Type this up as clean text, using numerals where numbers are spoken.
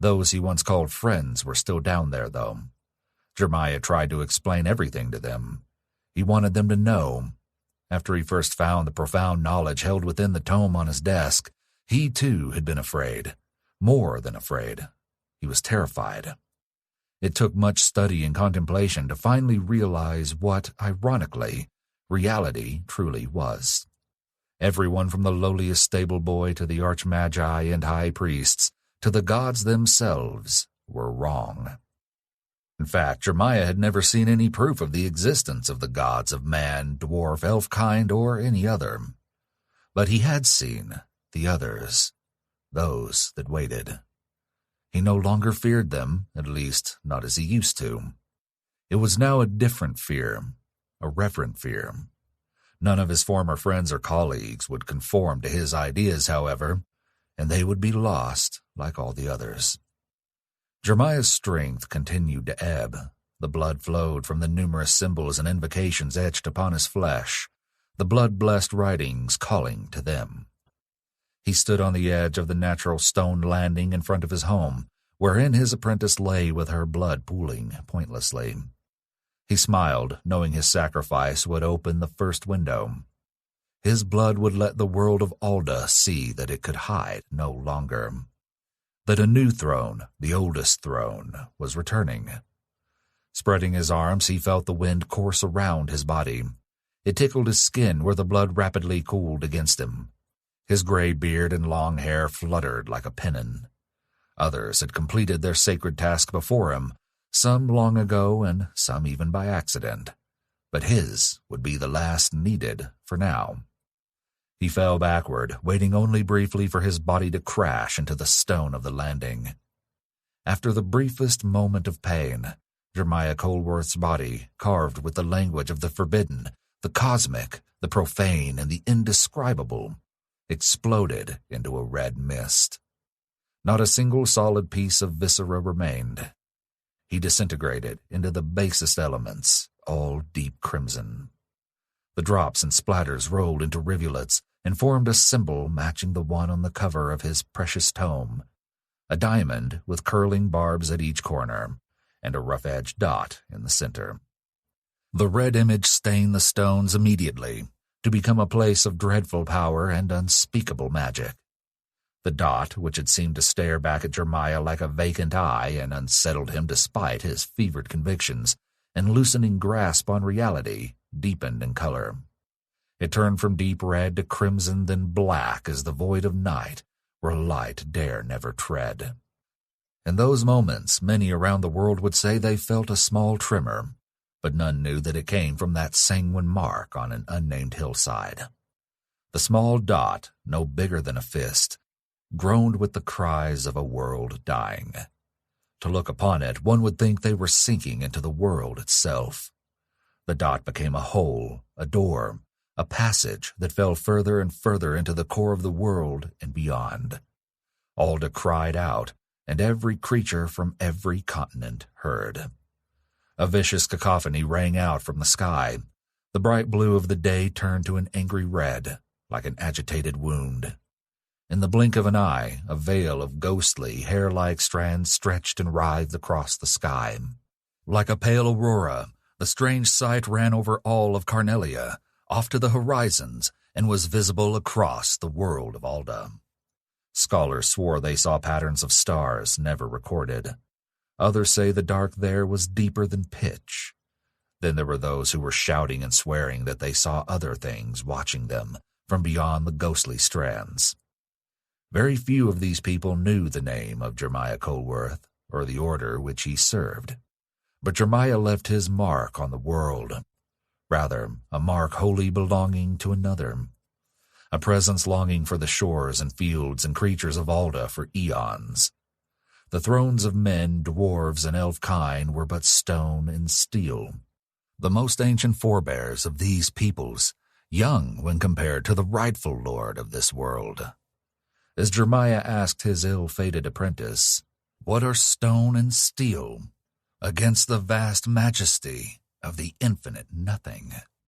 Those he once called friends were still down there, though. Jeremiah tried to explain everything to them. He wanted them to know. After he first found the profound knowledge held within the tome on his desk, he too had been afraid. More than afraid. He was terrified. It took much study and contemplation to finally realize what, ironically, reality truly was. Everyone from the lowliest stable boy to the archmagi and high priests, to the gods themselves, were wrong. In fact, Jeremiah had never seen any proof of the existence of the gods of man, dwarf, elf kind, or any other. But he had seen the others, those that waited. He no longer feared them, at least not as he used to. It was now a different fear, a reverent fear. None of his former friends or colleagues would conform to his ideas, however, and they would be lost like all the others. Jeremiah's strength continued to ebb. The blood flowed from the numerous symbols and invocations etched upon his flesh, the blood-blessed writings calling to them. He stood on the edge of the natural stone landing in front of his home, wherein his apprentice lay with her blood pooling pointlessly. He smiled, knowing his sacrifice would open the first window. His blood would let the world of Aldyr see that it could hide no longer. That a new throne, the oldest throne, was returning. Spreading his arms, he felt the wind course around his body. It tickled his skin where the blood rapidly cooled against him. His gray beard and long hair fluttered like a pennon. Others had completed their sacred task before him, some long ago and some even by accident. But his would be the last needed for now. He fell backward, waiting only briefly for his body to crash into the stone of the landing. After the briefest moment of pain, Jeremiah Colworth's body, carved with the language of the forbidden, the cosmic, the profane, and the indescribable, exploded into a red mist. Not a single solid piece of viscera remained. He disintegrated into the basest elements, all deep crimson. The drops and splatters rolled into rivulets and formed a symbol matching the one on the cover of his precious tome, a diamond with curling barbs at each corner and a rough-edged dot in the center. The red image stained the stones immediately, to become a place of dreadful power and unspeakable magic. The dot, which had seemed to stare back at Jeremiah like a vacant eye and unsettled him despite his fevered convictions and loosening grasp on reality, deepened in color. It turned from deep red to crimson, then black as the void of night, where light dare never tread. In those moments, many around the world would say they felt a small tremor, but none knew that it came from that sanguine mark on an unnamed hillside. The small dot, no bigger than a fist, groaned with the cries of a world dying. To look upon it, one would think they were sinking into the world itself. The dot became a hole, a door, a passage that fell further and further into the core of the world and beyond. Aldyr cried out, and every creature from every continent heard. A vicious cacophony rang out from the sky. The bright blue of the day turned to an angry red, like an agitated wound. In the blink of an eye, a veil of ghostly, hair-like strands stretched and writhed across the sky. Like a pale aurora, the strange sight ran over all of Carnelia, off to the horizons, and was visible across the world of Aldyr. Scholars swore they saw patterns of stars never recorded. Others say the dark there was deeper than pitch. Then there were those who were shouting and swearing that they saw other things watching them from beyond the ghostly strands. Very few of these people knew the name of Jeremiah Colworth or the order which he served. But Jeremiah left his mark on the world, rather a mark wholly belonging to another, a presence longing for the shores and fields and creatures of Aldyr for eons. The thrones of men, dwarves, and elf kind were but stone and steel, the most ancient forebears of these peoples, young when compared to the rightful lord of this world. As Jeremiah asked his ill-fated apprentice, "What are stone and steel against the vast majesty of the infinite nothing?"